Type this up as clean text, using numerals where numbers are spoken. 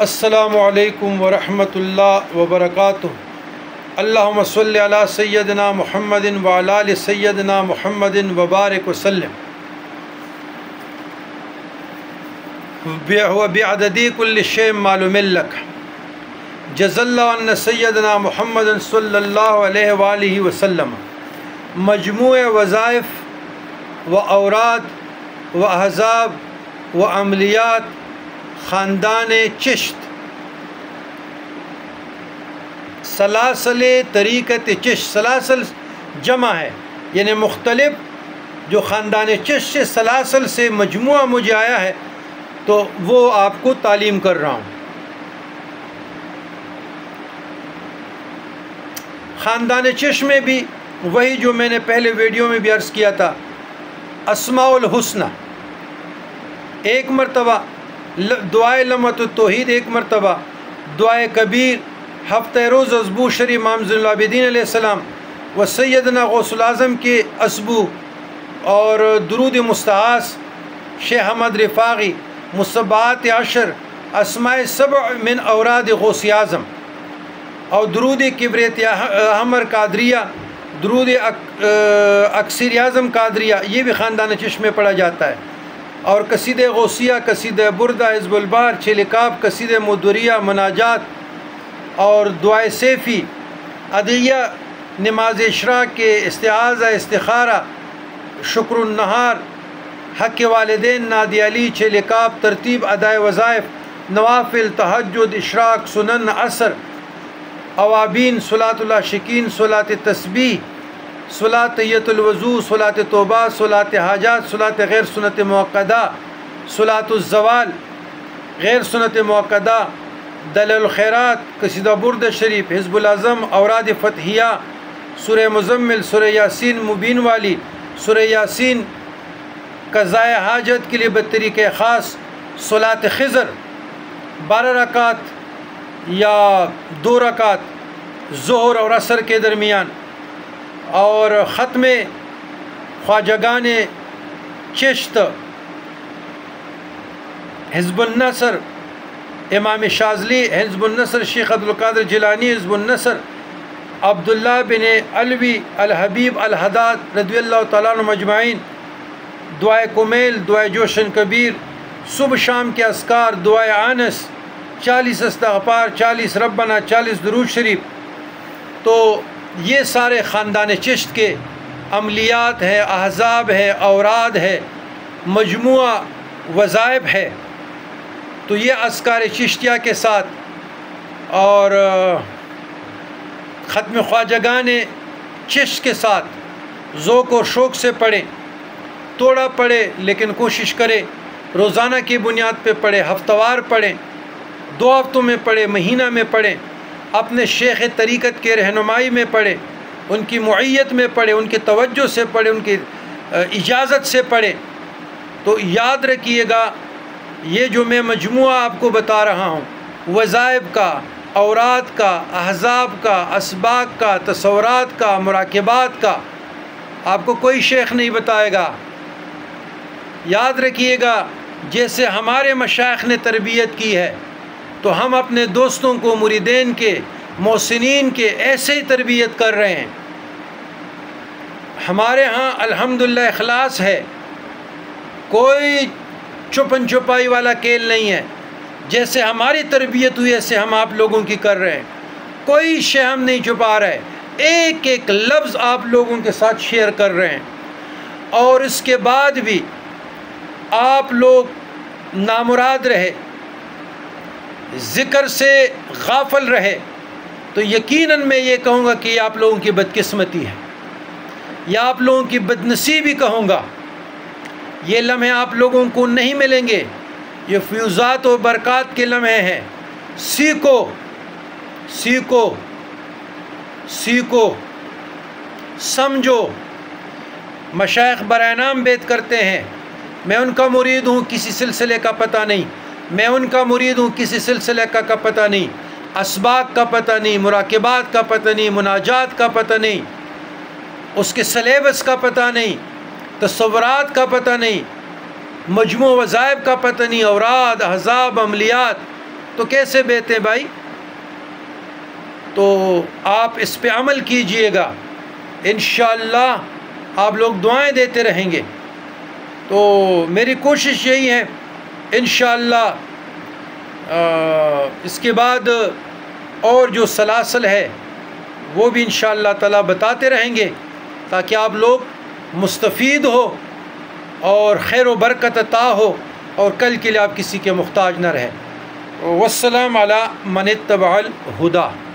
السلام علیکم ورحمۃ اللہ وبرکاتہ۔ اللہم صلی علی سیدنا محمد وعلی آل سیدنا محمد وبارک وسلم۔ وبعدد کل شیء معلوم لک، جزا اللہ عنا سیدنا محمد صلی اللہ علیہ وآلہ وسلم۔ مجموع وظائف و اوراد و احزاب و عملیات خاندان چشت، سلاسل طریقت چشت، سلاسل جمع ہے یعنی مختلف جو خاندان چشت سے سلاسل سے مجموعہ مجھے آیا ہے تو وہ آپ کو تعلیم کر رہا ہوں۔ خاندان چشت میں بھی وہی جو میں نے پہلے ویڈیو میں بھی عرض کیا تھا، اسماء الحسنہ ایک مرتبہ، دعائے لمحۃ التوحید ایک مرتبہ، دعائے کبیر، ہفتہ روز ازبو شریف امام زین العابدین علیہ السلام و سیدنا غوث الاعظم کے اسبو، اور درود مستعاذ شیخ احمد رفاعی، مصباحات عشر، اسماء سبع من اوراد غوث اعظم، اور درود کبریت احمر قادریہ، درود اکثر اعظم قادریہ، یہ بھی خاندان چشت میں پڑھا جاتا ہے، اور قصید غوثیہ، قصید بردہ، حزب البار، چلکاب، قصید مدوریہ، مناجات، اور دعائے سیفی، ادعیہ، نماز اشراق کے استعاذہ، استخارہ، شکر النہار، حق والدین، نادی علی، چلکاب، ترتیب ادائے وظائف، نوافل، تہجد، اشراق، سنن، عصر، اوابین، صلاۃ العاشقین، صلاۃ تسبیح، صلاۃ تحیۃ الوضو، صلاۃ توبہ، صلاۃ حاجات، صلاۃ غیر سنت موقدہ، صلاۃ الزوال غیر سنت موقدہ، دلیل الخیرات، قصیدہ برد شریف، حزب الاعظم، اوراد فتحیہ، سورہ مزمل، سورہ یاسین مبین والی، سورہ یاسین قضائے حاجت کے لیے بطریق خاص، صلاۃ خضر 12 رکعت یا 2 رکعت ظہر اور عصر کے درمیان، اور ختم خواجگان چشت، حزب النصر امام شاذلی، حزب النصر شیخ عبدالقادر جیلانی، حزب النصر عبداللہ بن علوی الحبیب الحداد رضی اللہ تعالیٰ عنہ مجمعین، دعائے کمیل، دعائے جوشن کبیر، صبح شام کے اذکار، دعائے آنس، 40 استغفار، 40 ربنا، 40 درود شریف۔ تو یہ سارے خاندان چشت کے عملیات ہے، احزاب ہے، اوراد ہے، مجموعہ وظائف ہے۔ تو یہ اذکار چشتیہ کے ساتھ اور ختم خواجگان چشت کے ساتھ ذوق و شوق سے پڑھیں، توڑا پڑھے لیکن کوشش کرے روزانہ کی بنیاد پہ پڑھے، ہفتہ وار پڑھیں، 2 ہفتوں میں پڑھے، مہینہ میں پڑھیں، اپنے شیخ طریقت کے رہنمائی میں پڑھے، ان کی معیت میں پڑھے، ان کی توجہ سے پڑھے، ان کی اجازت سے پڑھے۔ تو یاد رکھیے گا، یہ جو میں مجموعہ آپ کو بتا رہا ہوں، وظائف کا، اوراد کا، احزاب کا، اسباق کا، تصورات کا، مراقبات کا، آپ کو کوئی شیخ نہیں بتائے گا۔ یاد رکھیے گا، جیسے ہمارے مشائخ نے تربیت کی ہے تو ہم اپنے دوستوں کو، مریدین کے، محسنین کے ایسے ہی تربیت کر رہے ہیں۔ ہمارے ہاں الحمدللہ اخلاص ہے، کوئی چھپن چھپائی والا کھیل نہیں ہے۔ جیسے ہماری تربیت ہوئی ایسے ہم آپ لوگوں کی کر رہے ہیں، کوئی شے ہم نہیں چھپا رہے، ایک ایک لفظ آپ لوگوں کے ساتھ شیئر کر رہے ہیں۔ اور اس کے بعد بھی آپ لوگ نامراد رہے، ذکر سے غافل رہے تو یقیناً میں یہ کہوں گا کہ یہ آپ لوگوں کی بدقسمتی ہے، یا آپ لوگوں کی بدنصیبی کہوں گا۔ یہ لمحے آپ لوگوں کو نہیں ملیں گے، یہ فیوزات و برکات کے لمحے ہیں۔ سیکھو سیکھو سیکھو، سمجھو۔ مشائخ برائے نام بیت کرتے ہیں، میں ان کا مرید ہوں، کسی سلسلے کا پتہ نہیں، میں ان کا مرید ہوں، کسی سلسلے کا پتہ نہیں، اسباق کا پتہ نہیں، مراقبات کا پتہ نہیں، مناجات کا پتہ نہیں، اس کے سلیبس کا پتہ نہیں، تصورات کا پتہ نہیں، مجموع وظائف کا پتہ نہیں، اوراد، احزاب، عملیات، تو کیسے بیتے بھائی؟ تو آپ اس پہ عمل کیجئے گا، انشاءاللہ آپ لوگ دعائیں دیتے رہیں گے۔ تو میری کوشش یہی ہے انشاءاللہ اس کے بعد اور جو سلاسل ہے وہ بھی انشاءاللہ تعالیٰ بتاتے رہیں گے، تاکہ آپ لوگ مستفید ہو اور خیر و برکت عطا ہو اور کل کے لیے آپ کسی کے محتاج نہ رہے۔ والسلام علی من اتبع الہدی۔